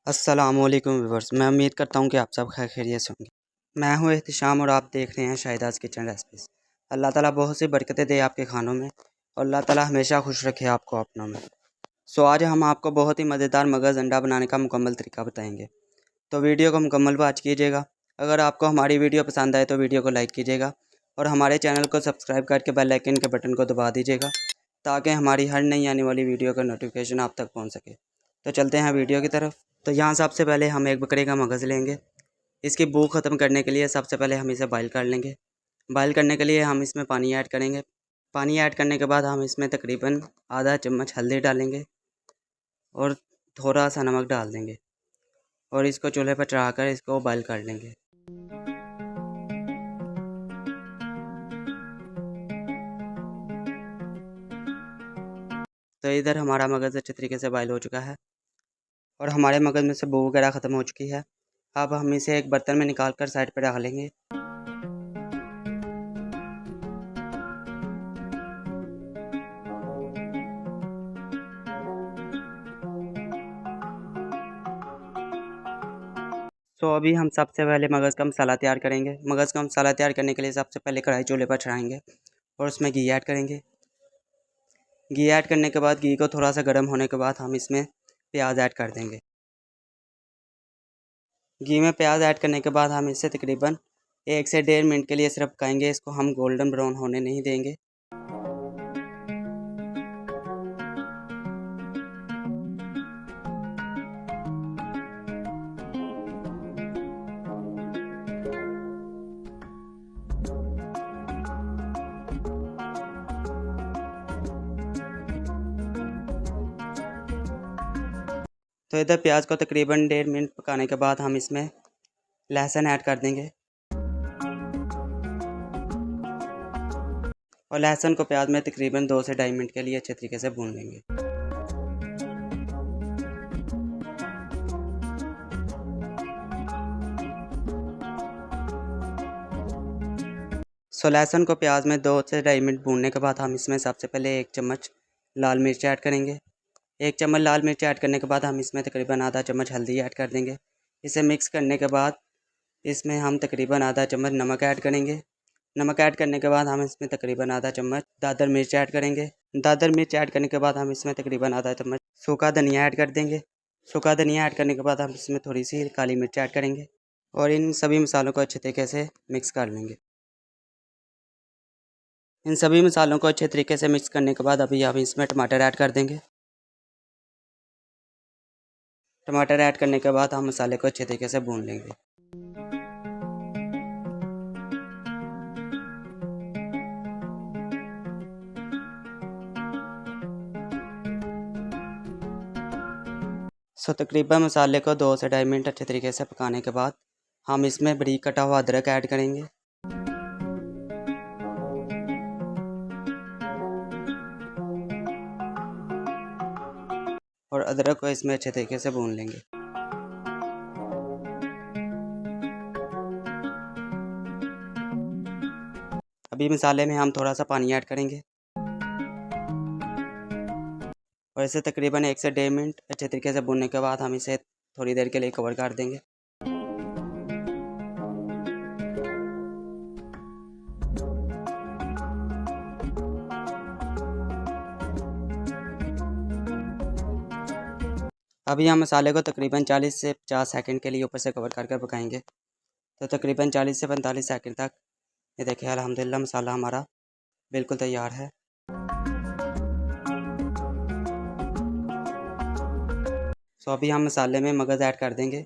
अस्सलामुअलैकुम व्यूअर्स, मैं उम्मीद करता हूँ कि आप सब खैरियत से होंगे। मैं हूँ एहतिशाम और आप देख रहे हैं शाहिदाज़ किचन रेसिपीज़। अल्लाह ताला बहुत सी बरकतें दे आपके खानों में और अल्लाह ताला हमेशा खुश रखे आपको अपनों में। आज हम आपको बहुत ही मज़ेदार मगज़ अंडा बनाने का मुकम्मल तरीका बताएंगे, तो वीडियो को मुकम्मल वॉच कीजिएगा। अगर आपको हमारी वीडियो पसंद आए तो वीडियो को लाइक कीजिएगा और हमारे चैनल को सब्सक्राइब करके बेल आइकन के बटन को दबा दीजिएगा ताकि हमारी हर नई आने वाली वीडियो का नोटिफिकेशन आप तक पहुँच सके। तो चलते हैं वीडियो की तरफ। तो यहाँ सबसे पहले हम एक बकरे का मगज़ लेंगे। इसकी भूख ख़त्म करने के लिए सबसे पहले हम इसे बॉयल कर लेंगे। बॉयल करने के लिए हम इसमें पानी ऐड करेंगे। पानी ऐड करने के बाद हम इसमें तकरीबन आधा चम्मच हल्दी डालेंगे और थोड़ा सा नमक डाल देंगे और इसको चूल्हे पर चढ़ाकर इसको बॉयल कर लेंगे। तो इधर हमारा मगज़ अच्छे तरीके से बॉयल हो चुका है और हमारे मगज़ में से बू वगैरह ख़त्म हो चुकी है। अब हम इसे एक बर्तन में निकाल कर साइड पर रख लेंगे। अभी हम सबसे पहले मगज़ का मसाला तैयार करेंगे। मगज़ का मसाला तैयार करने के लिए सबसे पहले कढ़ाई चूल्हे पर चढ़ाएंगे और उसमें घी ऐड करेंगे। घी ऐड करने के बाद घी को थोड़ा सा गर्म होने के बाद हम इसमें प्याज ऐड कर देंगे। घी में प्याज ऐड करने के बाद हम इसे तकरीबन 1 से 1.5 मिनट के लिए सिर्फ पकाएंगे। इसको हम गोल्डन ब्राउन होने नहीं देंगे। तो इधर प्याज को तकरीबन 1.5 मिनट पकाने के बाद हम इसमें लहसुन ऐड कर देंगे और लहसुन को प्याज में तकरीबन 2 से 2.5 मिनट के लिए अच्छे तरीके से भून लेंगे। लहसुन को प्याज में 2 से 2.5 मिनट भूनने के बाद हम इसमें सबसे पहले 1 चम्मच लाल मिर्च ऐड करेंगे। 1 चम्मच लाल मिर्च ऐड करने के बाद हम इसमें तकरीबन आधा चम्मच हल्दी ऐड कर देंगे। इसे मिक्स करने के बाद इसमें हम तकरीबन आधा चम्मच नमक ऐड करेंगे। नमक ऐड करने के बाद हम इसमें तकरीबन आधा चम्मच दादर मिर्च ऐड करेंगे। दादर मिर्च ऐड करने के बाद हम इसमें तकरीबन आधा चम्मच सूखा धनिया ऐड कर देंगे। सूखा धनिया ऐड करने के बाद हम इसमें थोड़ी सी काली मिर्च ऐड करेंगे और इन सभी मसालों को अच्छे तरीके से मिक्स कर लेंगे। इन सभी मसालों को अच्छे तरीके से मिक्स करने के बाद अभी हम इसमें टमाटर ऐड कर देंगे। टमाटर ऐड करने के बाद हम मसाले को अच्छे तरीके से भून लेंगे। तकरीबन मसाले को 2 से 2.5 मिनट अच्छे तरीके से पकाने के बाद हम इसमें बारीक कटा हुआ अदरक ऐड करेंगे और अदरक को इसमें अच्छे तरीके से भून लेंगे। अभी मसाले में हम थोड़ा सा पानी ऐड करेंगे और इसे तकरीबन 1 से 1.5 मिनट अच्छे तरीके से भूनने के बाद हम इसे थोड़ी देर के लिए कवर कर देंगे। अभी हम मसाले को तकरीबन 40 से 50 सेकंड के लिए ऊपर से कवर करके पकाएंगे। तो तकरीबन 40 से 45 सेकंड तक ये देखिए अल्हम्दुलिल्लाह मसाला हमारा बिल्कुल तैयार है। अभी हम मसाले में मगज़ ऐड कर देंगे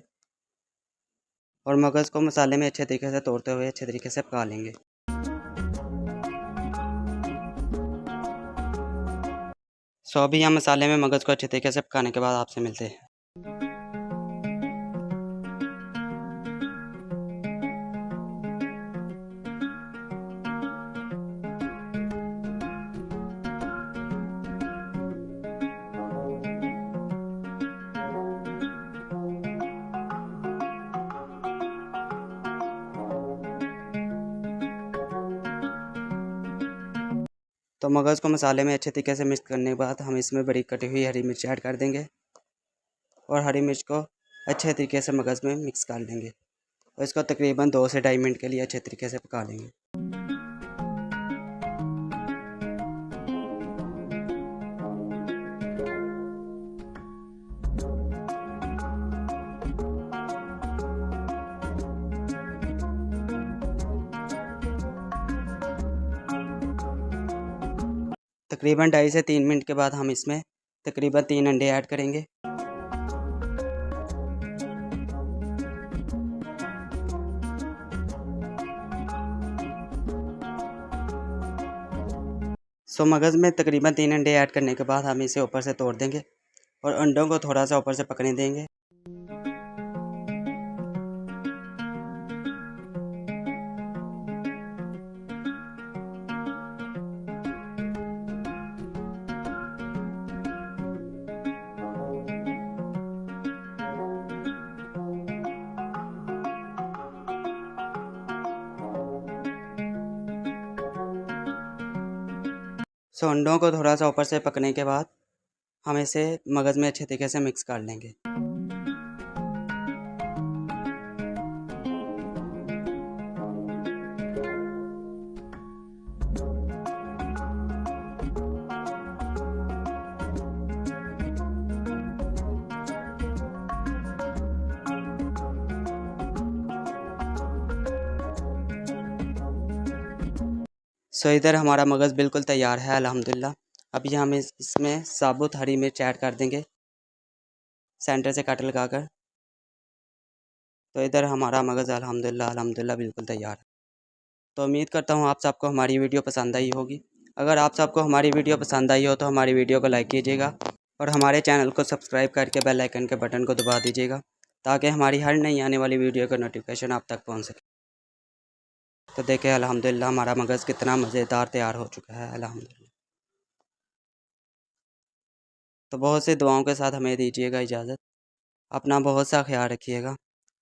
और मगज़ को मसाले में अच्छे तरीके से तोड़ते हुए अच्छे तरीके से पका लेंगे। अभी हम मसाले में मगज़ को अच्छे तरीके से पकाने के बाद आपसे मिलते हैं। तो मगज़ को मसाले में अच्छे तरीके से मिक्स करने के बाद हम इसमें बारीक कटी हुई हरी मिर्च ऐड कर देंगे और हरी मिर्च को अच्छे तरीके से मगज़ में मिक्स कर लेंगे और इसको तकरीबन 2 से 2.5 मिनट के लिए अच्छे तरीके से पका लेंगे। तकरीबन 2.5 से 3 मिनट के बाद हम इसमें तकरीबन 3 अंडे ऐड करेंगे। मगज़ में तकरीबन 3 अंडे ऐड करने के बाद हम इसे ऊपर से तोड़ देंगे और अंडों को थोड़ा सा ऊपर से पकने देंगे। अंडों को थोड़ा सा ऊपर से पकने के बाद हम इसे मगज़ में अच्छे तरीके से मिक्स कर लेंगे। इधर हमारा मगज़ बिल्कुल तैयार है अल्हम्दुलिल्लाह। अभी हम इसमें साबुत हरी मिर्च ऐड कर देंगे सेंटर से कट लगाकर। तो इधर हमारा मगज़ अल्हम्दुलिल्लाह बिल्कुल तैयार है। तो उम्मीद करता हूँ आप सबको हमारी वीडियो पसंद आई होगी। अगर आप सबको हमारी वीडियो पसंद आई हो तो हमारी वीडियो को लाइक कीजिएगा और हमारे चैनल को सब्सक्राइब करके बेल आइकन के बटन को दबा दीजिएगा ताकि हमारी हर नई आने वाली वीडियो का नोटिफिकेशन आप तक पहुँच सके। तो देखें अल्हम्दुलिल्लाह हमारा मगज़ कितना मज़ेदार तैयार हो चुका है अल्हम्दुलिल्लाह। तो बहुत सी दुआओं के साथ हमें दीजिएगा इजाज़त। अपना बहुत सा ख्याल रखिएगा।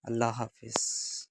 अल्लाह हाफ़िज़।